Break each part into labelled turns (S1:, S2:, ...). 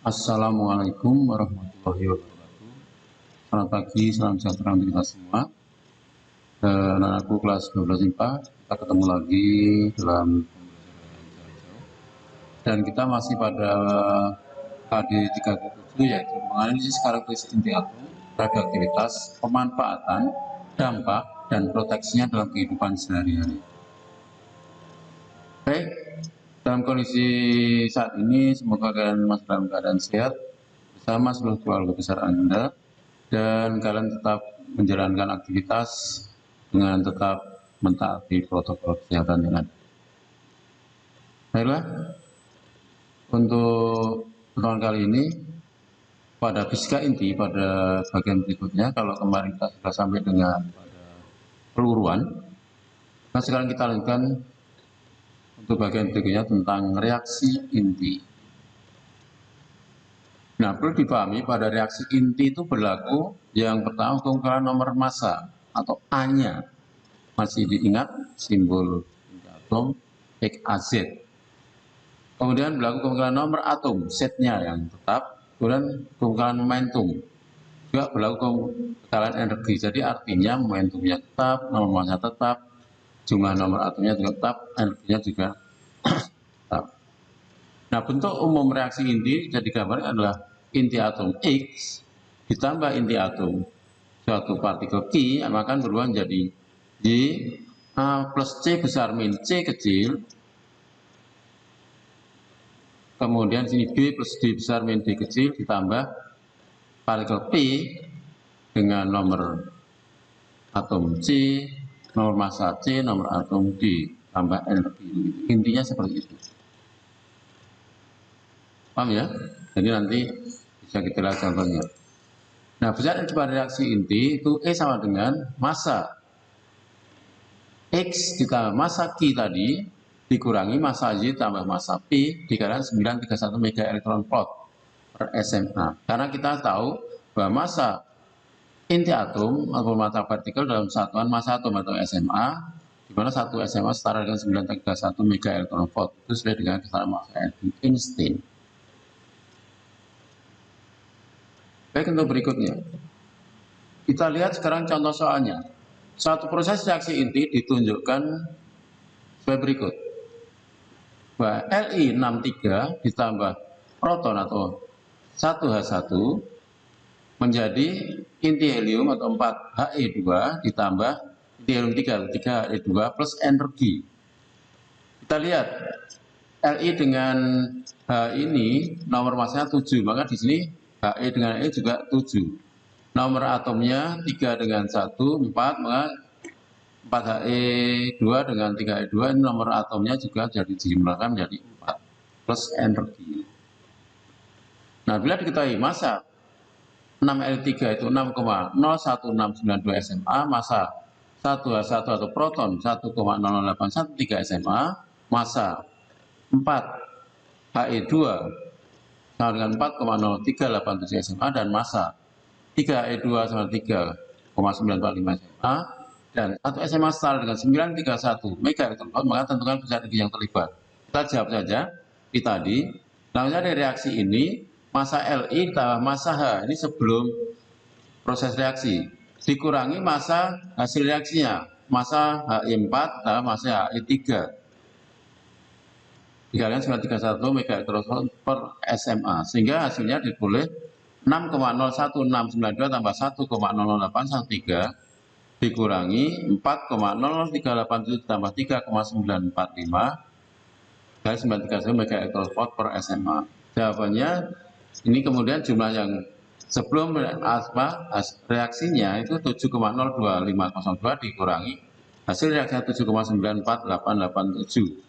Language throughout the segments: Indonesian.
S1: Assalamualaikum warahmatullahi wabarakatuh. Selamat pagi, salam sejahtera untuk kita semua. Dan aku kelas 12 IPA, kita ketemu lagi dalam pembelajaran jarak jauh. Dan kita masih pada KD 37, yaitu menganalisis karakteristik inti atom, radioaktivitas, pemanfaatan, dampak, dan proteksinya dalam kehidupan sehari-hari. Baik, dalam kondisi saat ini, semoga kalian masih dalam keadaan sehat bersama seluruh keluarga besar Anda, dan kalian tetap menjalankan aktivitas dengan tetap mentaati protokol kesehatan yang ada. Baiklah, untuk pertemuan kali ini pada fisika inti pada bagian berikutnya, kalau kemarin kita sudah sampai dengan pada peluruan, nah sekarang kita lanjutkan untuk bagian berikutnya tentang reaksi inti. Nah, perlu dipahami pada reaksi inti itu berlaku yang pertama keungkaran nomor massa atau A-nya. Masih diingat simbol inti atom HAZ. Kemudian berlaku keungkaran nomor atom, Z-nya yang tetap. Kemudian keungkaran momentum. Juga berlaku keungkaran energi. Jadi artinya momentumnya tetap, nomor massa tetap, jumlah nomor atomnya juga tetap, energinya juga tetap. Nah, bentuk umum reaksi inti jadi gambarnya adalah inti atom X ditambah inti atom suatu partikel Q akan berubah menjadi Y A plus C besar min C kecil, kemudian sini B plus D besar min D kecil ditambah partikel P dengan nomor atom C, nomor massa C, nomor atom D, tambah energi. Intinya seperti itu. Paham ya? Jadi nanti bisa kita lihat contohnya. Nah, besar pada reaksi inti itu E sama dengan massa X ditambah massa Q tadi dikurangi massa Y tambah massa P dikalikan 931 mega elektron volt per SMA. Karena kita tahu bahwa massa inti atom atau massa partikel dalam satuan massa atom atau SMA, di mana satu SMA setara dengan 931 mega elektron volt. Itu sesuai dengan kesetaraan massa Einstein. Baik, untuk berikutnya. Kita lihat sekarang contoh soalnya. Suatu proses reaksi inti ditunjukkan sebagai berikut. Bahwa Li63 ditambah proton atau 1H1 menjadi inti helium atau 4He2 ditambah inti helium 3He2 plus energi. Kita lihat Li dengan H ini nomor massanya 7, maka di sini He dengan E juga 7. Nomor atomnya 3 dengan 1, 4, maka 4He2 dengan 3He2 ini nomor atomnya juga jadi dijumlahkan menjadi 4 plus energi. Nah, bila diketahui massa 6Li3 itu 6,01692 SMA, massa 1H1 atau proton 1,00813 SMA, massa 4He2 sama dengan 4,0387 SMA, dan massa 3E2 sama 3,945 SMA, dan 1 SMA setara dengan 931 mega elektron volt, maka tentukan besar energi yang terlibat. Kita jawab saja di tadi. Namanya dari reaksi ini, massa Li ditambah massa H, ini sebelum proses reaksi, dikurangi massa hasil reaksinya, massa He4 ditambah massa He3, dikalikan 931 mega elektron volt per SMA, sehingga hasilnya diperoleh 6,01692 tambah 1,00813 dikurangi 4,00387 tambah 3,945 kali 931 mega elektron volt per SMA. Jawabannya ini kemudian jumlah yang sebelum reaksinya itu 7,02502 dikurangi hasil reaksinya 7,94887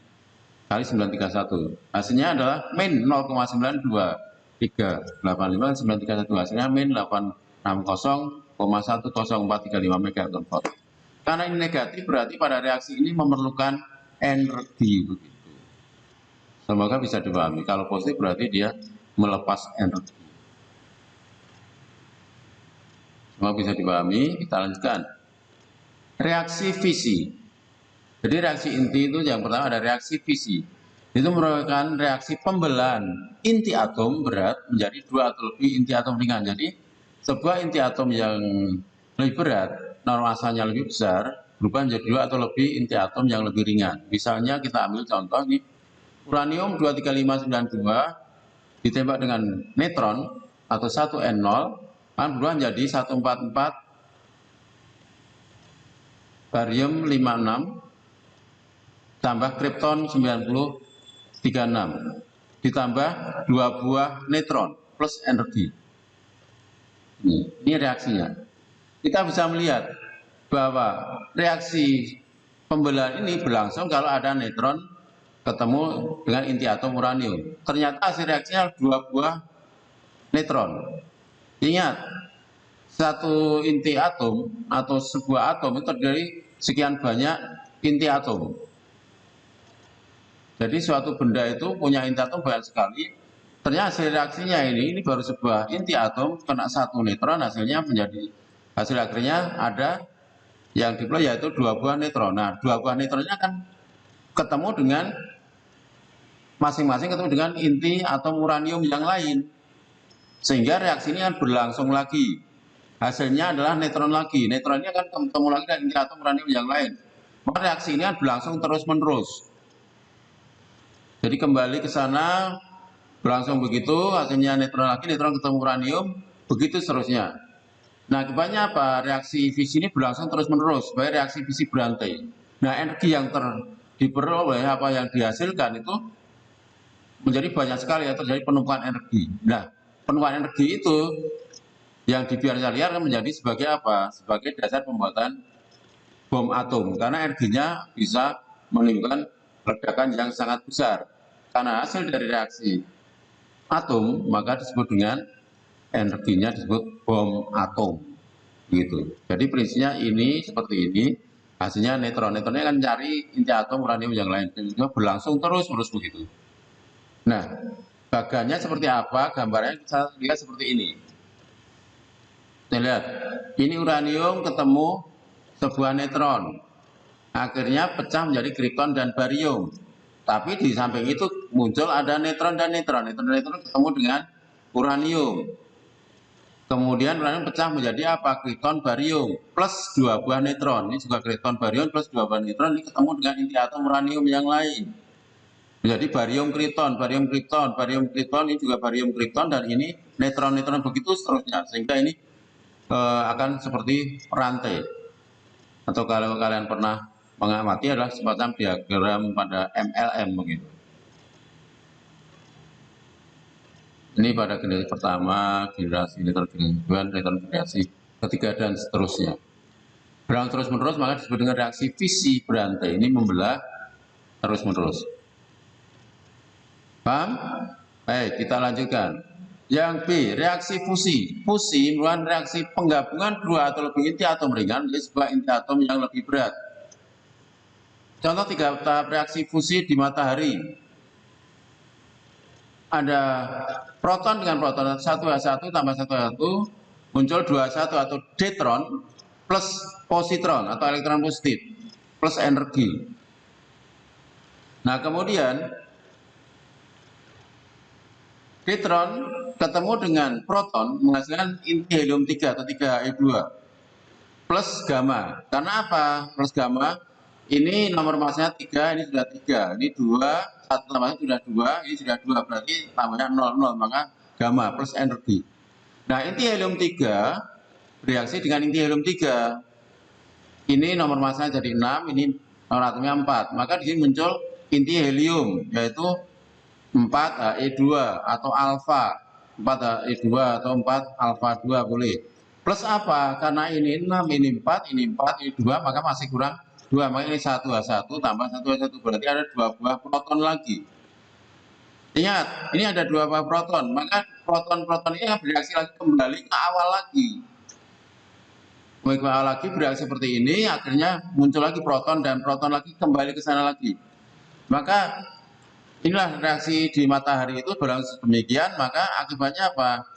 S1: kali 931. Hasilnya adalah min 0,92385 931, hasilnya min 860,10435 mega elektron volt. Karena ini negatif berarti pada reaksi ini memerlukan energi begitu. Semoga bisa dipahami. Kalau positif berarti dia melepas energi. Semoga bisa dipahami. Kita lanjutkan. Reaksi fisi. Jadi reaksi inti itu yang pertama ada reaksi fisi. Di Itu merupakan reaksi pembelahan inti atom berat menjadi 2 atau lebih inti atom ringan. Jadi sebuah inti atom yang lebih berat, norma masanya lebih besar, berubah menjadi 2 atau lebih inti atom yang lebih ringan. Misalnya kita ambil contoh nih, uranium 23592 ditembak dengan neutron atau 1N0 akan berubah menjadi 144 barium 56 tambah kripton 9036 ditambah 2 buah neutron plus energi. Ini reaksinya. Kita bisa melihat bahwa reaksi pembelahan ini berlangsung kalau ada neutron ketemu dengan inti atom uranium. Ternyata hasil reaksinya 2 buah neutron. Ingat, satu inti atom atau sebuah atom itu terdiri sekian banyak inti atom. Jadi suatu benda itu punya inti atom banyak sekali. Ternyata hasil reaksinya ini baru sebuah inti atom kena 1 neutron, hasilnya menjadi hasil akhirnya ada yang diploy yaitu 2 buah neutron. Nah, 2 buah neutronnya akan ketemu dengan masing-masing ketemu dengan inti atom uranium yang lain, sehingga reaksi ini akan berlangsung lagi. Hasilnya adalah neutron lagi. Neutron ini akan ketemu lagi dengan inti atom uranium yang lain. Maka reaksi ini akan berlangsung terus-menerus. Jadi kembali ke sana berlangsung begitu, hasilnya neutron lagi, neutron ketemu uranium, begitu seterusnya. Nah, akibatnya apa? Reaksi fisi ini berlangsung terus-menerus sebagai reaksi fisi berantai. Nah, energi yang diperoleh apa yang dihasilkan itu menjadi banyak sekali, ya, terjadi penumpukan energi. Nah, penumpukan energi itu yang dibiarkan liar menjadi sebagai apa? Sebagai dasar pembuatan bom atom, karena energinya bisa menimbulkan ledakan yang sangat besar. Karena hasil dari reaksi atom, maka disebut dengan energinya disebut bom atom. Gitu. Jadi prinsipnya ini seperti ini. Hasilnya neutron-neutronnya kan cari inti atom uranium yang lain, dan itu berlangsung terus-menerus begitu. Nah, bagannya seperti apa? Gambarnya kita lihat seperti ini. Kita lihat, ini uranium ketemu sebuah neutron, akhirnya pecah menjadi kripton dan barium. Tapi di samping itu muncul ada neutron dan neutron. Neutron ketemu dengan uranium. Kemudian uranium pecah menjadi apa? Kripton, barium plus 2 buah neutron. Ini juga kripton, barium plus 2 buah neutron. Ini ketemu dengan inti atom uranium yang lain. Menjadi barium kripton, barium kripton, barium kripton. Ini juga barium kripton, dan ini neutron-neutron begitu seterusnya. Sehingga ini akan seperti rantai. Atau kalau kalian pernah mengamati adalah semacam diagram pada MLM begitu. Ini pada generasi pertama, generasi neutron, generasi kedua, neutron generasi ketiga, dan seterusnya. Berlangsung terus-menerus, maka disebut dengan reaksi fisi berantai. Ini membelah terus-menerus. Paham? Baik, kita lanjutkan. Yang B, reaksi fusi. Fusi merupakan reaksi penggabungan 2 atau lebih inti atom ringan menjadi sebuah inti atom yang lebih berat. Contoh 3 tahap reaksi fusi di matahari. Ada proton dengan proton, 1H1 tambah 1H1, muncul 2H1 atau deuteron plus positron atau elektron positif plus energi. Nah, kemudian deuteron ketemu dengan proton menghasilkan inti helium 3 atau 3He2 plus gamma. Karena apa? Plus gamma, ini nomor masanya 3, ini sudah 3, ini 2, 1 tambahnya sudah 2, ini sudah 2, berarti tambahnya 0, maka gamma plus energi. Nah, inti helium 3 bereaksi dengan inti helium 3. Ini nomor masanya jadi 6, ini nomor atomnya 4. Maka di sini muncul inti helium, yaitu 4He2 atau alfa. 4He2 atau 4 alfa 2 boleh. Plus apa? Karena ini 6, ini 4, ini 4, ini 2, maka masih kurang 2, maka ini 1H1 tambah 1H1, berarti ada 2 buah proton lagi. Ingat, ini ada 2 buah proton, maka proton-proton ini bereaksi lagi kembali ke awal lagi. Ke awal lagi bereaksi seperti ini, akhirnya muncul lagi proton, dan proton lagi kembali ke sana lagi. Maka inilah reaksi di matahari itu berlangsung demikian, maka akibatnya apa?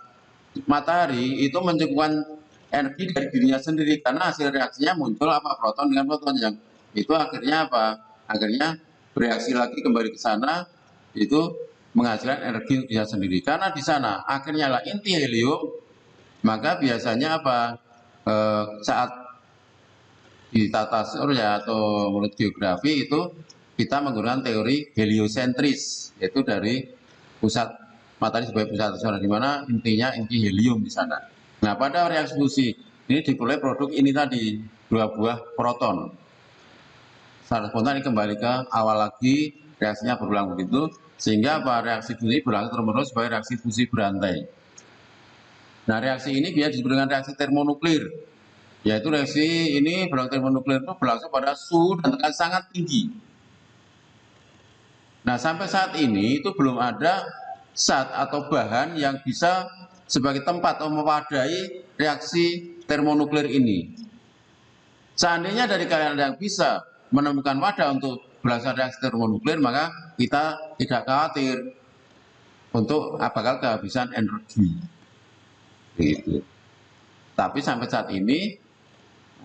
S1: Matahari itu mencukupkan energi dari dirinya sendiri, karena hasil reaksinya muncul apa? Proton dengan proton, yang itu akhirnya apa? Akhirnya bereaksi lagi kembali ke sana, itu menghasilkan energi bisa sendiri. Karena di sana akhirnya lah inti helium, maka biasanya apa? Saat di tata surya atau menurut geografi itu kita menggunakan teori heliosentris, yaitu dari pusat matahari sebagai pusat tata surya, di mana intinya inti helium di sana. Nah, pada reaksi fusi ini diperoleh produk ini tadi, 2 buah proton. Secara spontan ini kembali ke awal lagi, reaksinya berulang begitu, sehingga apa, reaksi fusi berlangsung terus sebagai reaksi fusi berantai. Nah, reaksi ini biasa disebut dengan reaksi termonuklir, yaitu reaksi ini berlangsung termonuklir itu berlangsung pada suhu dan tekanan sangat tinggi. Nah, sampai saat ini itu belum ada zat atau bahan yang bisa sebagai tempat atau mewadai reaksi termonuklir ini. Seandainya dari kalian ada yang bisa menemukan wadah untuk berasal reaksi termonuklir, maka kita tidak khawatir untuk bakal kehabisan energi. Begitu. Tapi sampai saat ini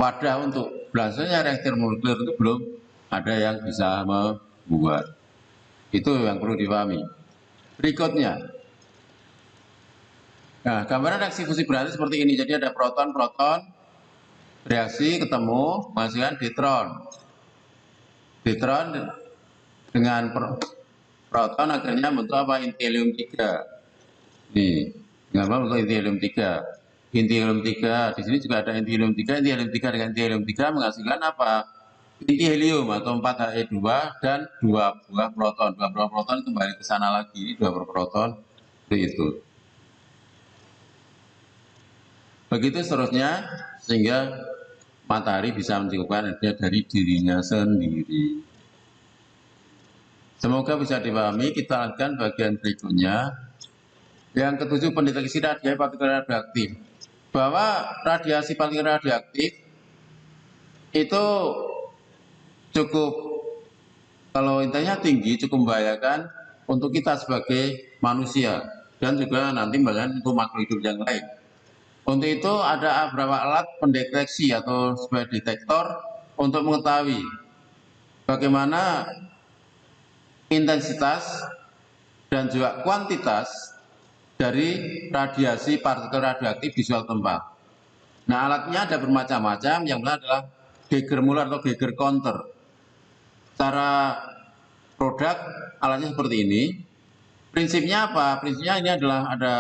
S1: wadah untuk berasalnya reaksi termonuklir itu belum ada yang bisa membuat. Itu yang perlu dipahami. Berikutnya, nah gambaran reaksi fusi berantai seperti ini. Jadi ada proton-proton reaksi ketemu menghasilkan deuteron. Deuteron dengan proton akhirnya bentuk apa? Inti helium 3. Nih, gambar untuk inti helium 3. Inti helium 3, di sini juga ada inti helium 3. Inti helium 3 dengan inti helium 3 menghasilkan apa? Inti helium atau 4He2 dan 2 buah proton. 2 buah proton kembali ke sana lagi, 2 buah proton itu. Begitu seterusnya, sehingga matahari bisa mencukupkan energi dari dirinya sendiri. Semoga bisa dipahami. Kita lanjutkan bagian berikutnya. Yang ketujuh, pendeteksi radiasi partikel radioaktif. Bahwa radiasi partikel radioaktif itu cukup, kalau intinya tinggi, cukup membahayakan untuk kita sebagai manusia dan juga nanti bahkan untuk makhluk hidup yang lain. Untuk itu ada beberapa alat pendeteksi atau sebagai detektor untuk mengetahui bagaimana intensitas dan juga kuantitas dari radiasi partikel radioaktif di suatu tempat. Nah, alatnya ada bermacam-macam, yang pertama adalah Geiger-Müller atau Geiger counter. Cara produk alatnya seperti ini. Prinsipnya apa? Prinsipnya ini adalah ada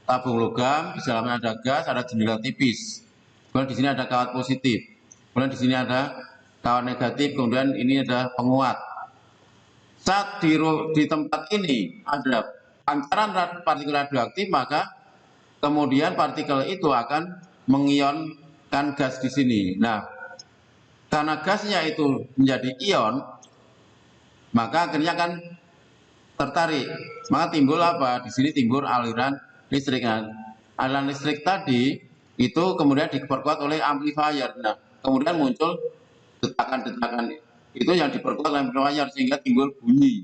S1: tabung logam, di dalamnya ada gas, ada jendela tipis. Kemudian di sini ada kawat positif. Kemudian di sini ada kawat negatif, kemudian ini ada penguat. Saat di tempat ini ada pancaran partikel radioaktif, maka kemudian partikel itu akan mengionkan gas di sini. Nah, karena gasnya itu menjadi ion, maka akhirnya akan tertarik. Maka timbul apa? Di sini timbul aliran listrik. Nah, aliran listrik tadi itu kemudian diperkuat oleh amplifier. Nah, kemudian muncul detakan-detakan itu yang diperkuat oleh amplifier sehingga timbul bunyi.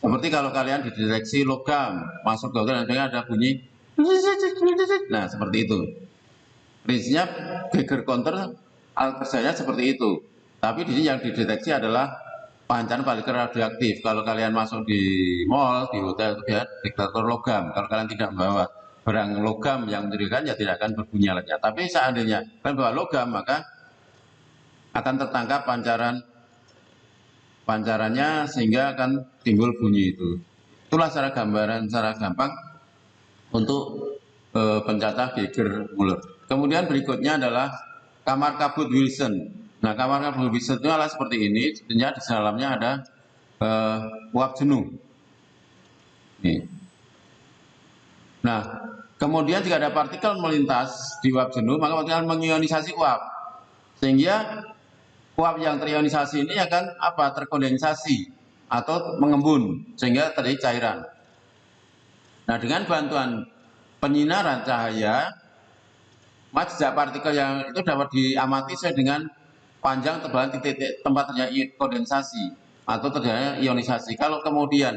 S1: Seperti kalau kalian dideteksi logam masuk ke hotel dan ada bunyi, nah seperti itu. Prinsipnya Geiger counter alat kerjanya seperti itu. Tapi di sini yang dideteksi adalah pancaran partikel radioaktif. Kalau kalian masuk di mall, di hotel, itu ya detektor logam. Kalau kalian tidak membawa barang logam yang mencurigakan, ya tidak akan berbunyi alatnya. Tapi seandainya kalian bawa logam, maka akan tertangkap pancarannya sehingga akan timbul bunyi itu. Itulah secara gambaran, secara gampang untuk pencatah Geiger-Müller. Kemudian berikutnya adalah kamar kabut Wilson. Nah, kamar kabut Wilson itu adalah seperti ini. Sebenarnya di dalamnya ada uap jenuh. Nih. Nah, kemudian jika ada partikel melintas di uap jenuh, maka partikel mengionisasi uap, sehingga uap yang terionisasi ini akan apa? Terkondensasi atau mengembun sehingga terjadi cairan. Nah, dengan bantuan penyinaran cahaya, jejak partikel yang itu dapat diamati sesuai dengan panjang tebalan titik tempat terjadi kondensasi atau terjadi ionisasi. Kalau kemudian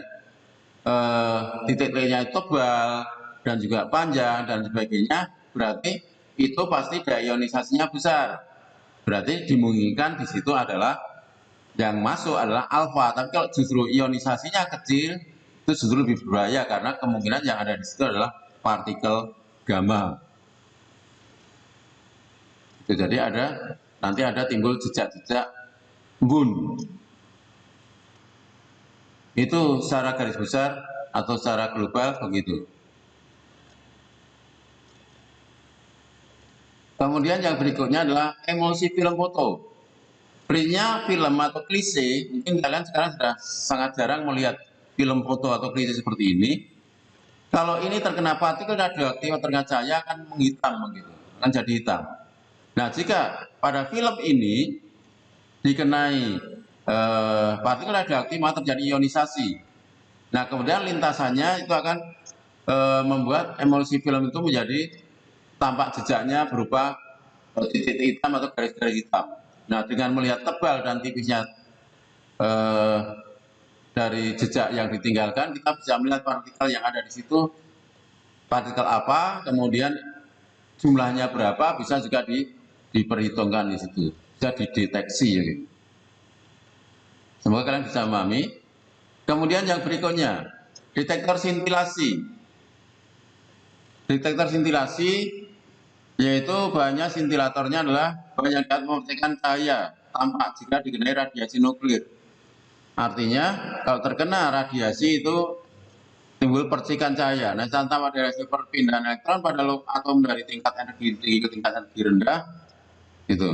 S1: titik-titiknya tebal dan juga panjang dan sebagainya, berarti itu pasti daya ionisasinya besar. Berarti dimungkinkan di situ adalah Yang masuk adalah alfa, tapi kalau justru ionisasinya kecil, itu justru lebih berbahaya karena kemungkinan yang ada di situ adalah partikel gamma. Jadi nanti ada timbul jejak-jejak embun. Itu secara garis besar atau secara global begitu. Kemudian yang berikutnya adalah emulsi film foto. Prinsipnya film atau klise, mungkin kalian sekarang sudah sangat jarang melihat film foto atau klise seperti ini. Kalau ini terkena partikel radioaktif atau terkena cahaya akan menghitam begitu, akan jadi hitam. Nah, jika pada film ini dikenai partikel radioaktif maka terjadi ionisasi. Nah, kemudian lintasannya itu akan membuat emulsi film itu menjadi tampak jejaknya berupa titik hitam atau garis-garis hitam. Nah, dengan melihat tebal dan tipisnya dari jejak yang ditinggalkan, kita bisa melihat partikel yang ada di situ, partikel apa, kemudian jumlahnya berapa, bisa juga diperhitungkan di situ, bisa dideteksi. Gitu. Semoga kalian bisa memahami. Kemudian yang berikutnya, detektor sintilasi. Detektor sintilasi yaitu bahannya sintilatornya adalah bahan yang dapat memancarkan cahaya tampak jika dikenai radiasi nuklir. Artinya kalau terkena radiasi itu timbul percikan cahaya. Nah, contoh radiasi perpindahan elektron pada atom dari tingkat energi tinggi ke tingkat energi rendah itu.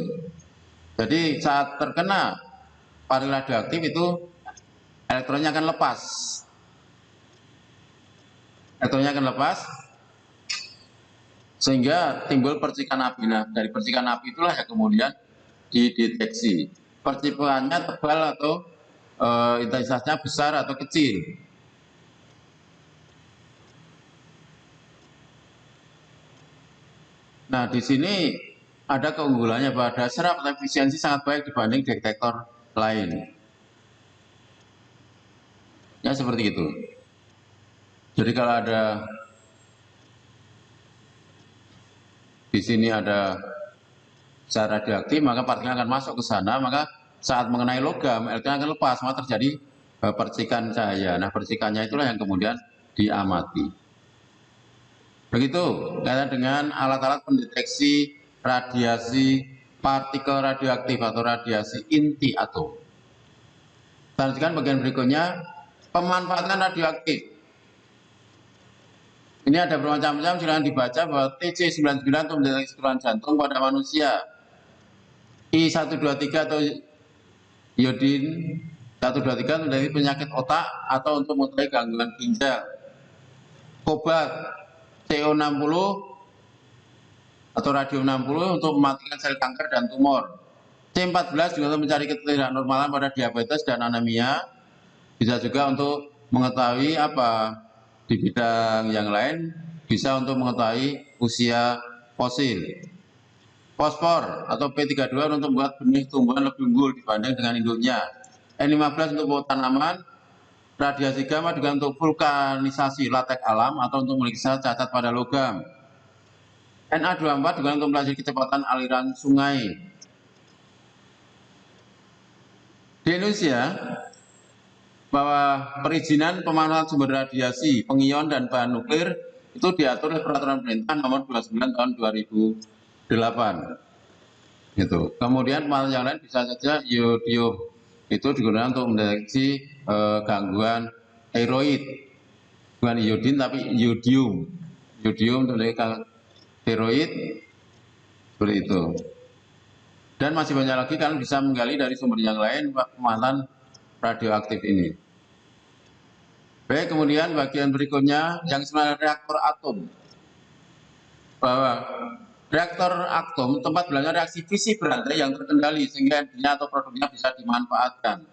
S1: Jadi saat terkena partikel radioaktif itu elektronnya akan lepas. Elektronnya akan lepas sehingga timbul percikan api. Nah, dari percikan api itulah yang kemudian dideteksi. Percikannya tebal atau intensitasnya besar atau kecil. Nah, di sini ada keunggulannya bahwa dasar atau efisiensi sangat baik dibanding detektor lain. Ya, seperti itu. Jadi kalau ada di sini ada zat radioaktif, maka partikel akan masuk ke sana, maka saat mengenai logam, elektron akan lepas, maka terjadi percikan cahaya. Nah, percikannya itulah yang kemudian diamati. Begitu, kaitan dengan alat-alat pendeteksi radiasi partikel radioaktif atau radiasi inti atom. Lanjutkan bagian berikutnya, pemanfaatan radioaktif. Ini ada bermacam-macam, silakan dibaca bahwa TC99 untuk mendeteksi serangan jantung pada manusia. I123 atau iodin 123 untuk mendeteksi penyakit otak atau untuk mengetahui gangguan ginjal. Kobalt CO60 atau radium 60 untuk mematikan sel kanker dan tumor. C14 juga untuk mencari ketidaknormalan pada diabetes dan anemia. Bisa juga untuk mengetahui apa di bidang yang lain, bisa untuk mengetahui usia fosil. Fosfor atau P32 untuk membuat benih tumbuhan lebih unggul dibanding dengan induknya. N15 untuk pupuk tanaman. Radiasi gamma juga untuk vulkanisasi latek alam atau untuk memeriksa cacat pada logam. Na24 juga untuk mempelajari kecepatan aliran sungai. Di Indonesia, bahwa perizinan pemanfaatan sumber radiasi, pengion dan bahan nuklir itu diatur oleh Peraturan Pemerintah Nomor 29 Tahun 2008. Gitu. Kemudian pemanfaatan yang lain bisa saja iodium itu digunakan untuk mendeteksi gangguan tiroid, bukan iodin tapi iodium. Iodium untuk mendeteksi tiroid seperti itu. Dan masih banyak lagi kalian bisa menggali dari sumber yang lain pemanfaatan radioaktif ini. Baik, kemudian bagian berikutnya yang sebenarnya reaktor atom. Bahwa reaktor atom tempat berlangsungnya reaksi fisi berantai yang terkendali sehingga energinya atau produknya bisa dimanfaatkan.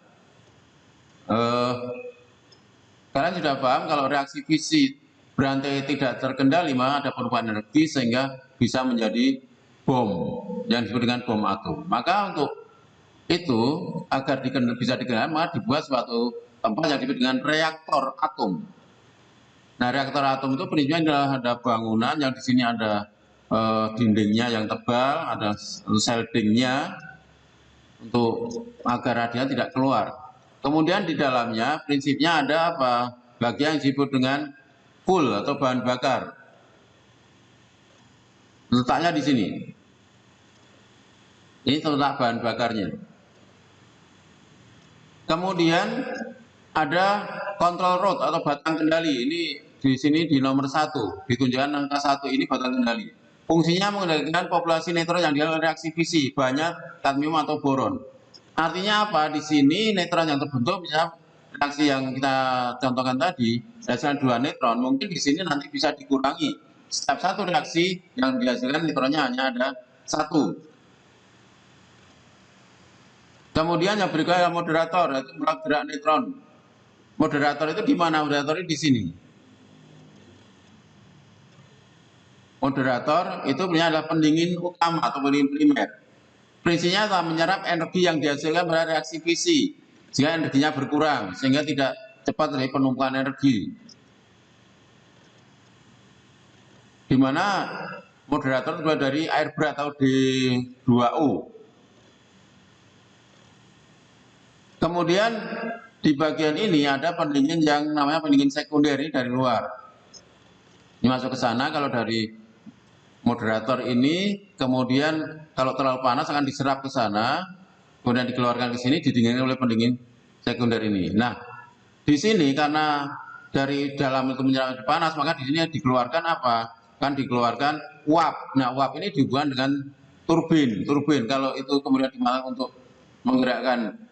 S1: Kalian sudah paham kalau reaksi fisi berantai tidak terkendali maka ada perubahan energi sehingga bisa menjadi bom yang disebut dengan bom atom. Maka untuk itu agar bisa dikenal maka dibuat suatu tempat yang disebut dengan reaktor atom. Nah, reaktor atom itu prinsipnya adalah ada bangunan yang di sini ada dindingnya yang tebal, ada sheldingnya. untuk agar radian tidak keluar. Kemudian di dalamnya prinsipnya ada apa? Bagian yang disebut dengan fuel atau bahan bakar. Letaknya di sini. Ini terletak bahan bakarnya. Kemudian ada control rod atau batang kendali. Ini di sini di nomor 1, ditunjukkan angka 1 ini batang kendali. Fungsinya mengendalikan populasi neutron yang dihasilkan reaksi fisi, banyak kadmium atau boron. Artinya apa? Di sini neutron yang terbentuk bisa reaksi yang kita contohkan tadi, hasilkan 2 neutron, mungkin di sini nanti bisa dikurangi. Setiap satu reaksi yang dihasilkan neutronnya hanya ada 1. Kemudian yang berikutnya adalah moderator, yaitu gerak neutron. Moderator itu di mana? Moderator itu di sini. Moderator itu adalah pendingin utama atau pendingin primer. Prinsipnya adalah menyerap energi yang dihasilkan pada reaksi fisi, sehingga energinya berkurang, sehingga tidak cepat terjadi penumpukan energi. Di mana moderator terbuat dari air berat atau D2O. Kemudian di bagian ini ada pendingin yang namanya pendingin sekunder dari luar. Ini masuk ke sana. Kalau dari moderator ini, kemudian kalau terlalu panas akan diserap ke sana, kemudian dikeluarkan ke sini, didinginkan oleh pendingin sekunder ini. Nah, di sini karena dari dalam itu menyerap panas, maka di sini dikeluarkan apa? Kan dikeluarkan uap. Nah, uap ini dihubungkan dengan turbin. Turbin kalau itu kemudian dimasak untuk menggerakkan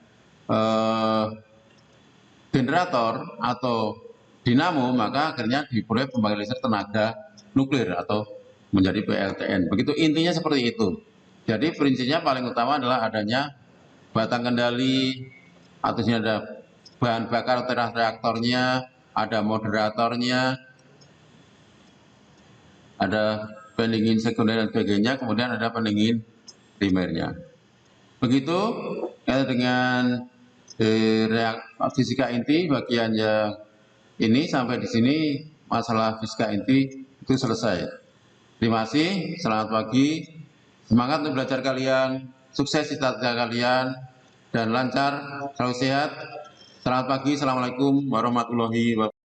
S1: generator atau dinamo, maka akhirnya diperoleh pembangkit listrik tenaga nuklir atau menjadi PLTN. Begitu intinya seperti itu. Jadi prinsipnya paling utama adalah adanya batang kendali, atau sini ada bahan bakar teras reaktornya, ada moderatornya, ada pendingin sekunder dan sebagainya, kemudian ada pendingin primernya. Begitu dengan fisika inti bagian yang ini sampai di sini masalah fisika inti itu selesai. Terima kasih, selamat pagi, semangat untuk belajar kalian, sukses cita-cita kalian, dan lancar, selalu sehat. Selamat pagi, assalamualaikum warahmatullahi wabarakatuh.